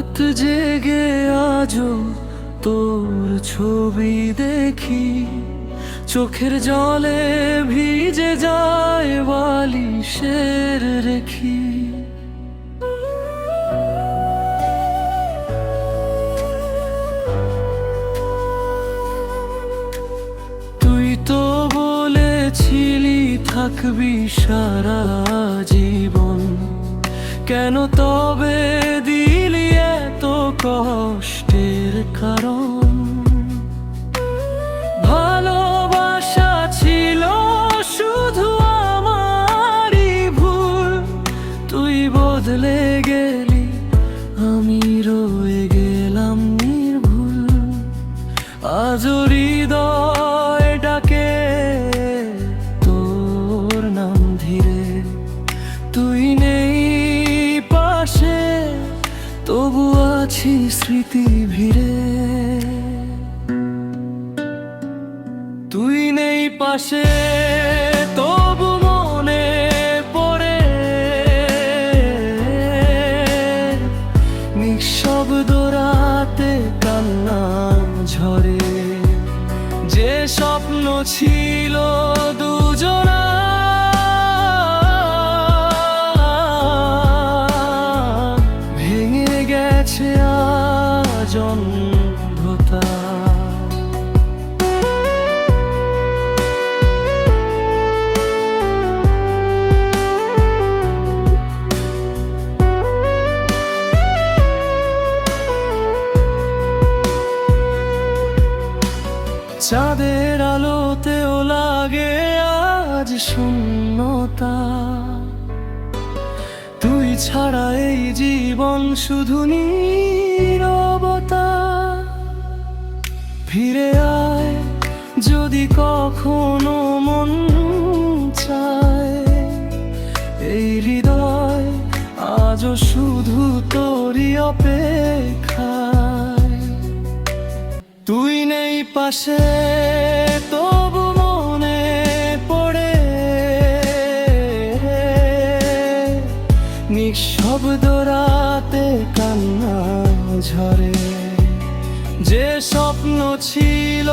রাত জেগে আজও তোর ছবি দেখি, চোখের জলে ভিজে যায় বালিশের রেখি। তুই তো বলেছিলি থাকবি সারা জীবন, কেন তবে দিলি এত কষ্টের কারণ? ভালোবাসা ছিল শুধু আমারই ভুল, তুই বদলে গেলি আমি রয়ে গেলাম নির্ভুল। আজও হৃদয় ডাকে তোর নাম ধীরে, তুই নেই পাশে তবু আছি স্মৃতি ভিড়ে। তুই নেই পাশে তবু মনে পড়ে, নিঃশব্দ রাতে কান্না ঝরে। যে স্বপ্ন ছিল দুজনা ভেঙে গেছে আজ অন্ধতা। চাঁদের আলোতেও লাগে আজ শূন্যতা, তুই ছাড়া এই জীবন শুধু নীরবতা। ফিরে আয় যদি কখনো মন চায়, এই হৃদয় আজও শুধু তোরই অপেক্ষায়। তুই নেই পাশে তবু মনে পড়ে, নিঃশব্দ রাতে কান্না ঝরে। যে স্বপ্ন ছিল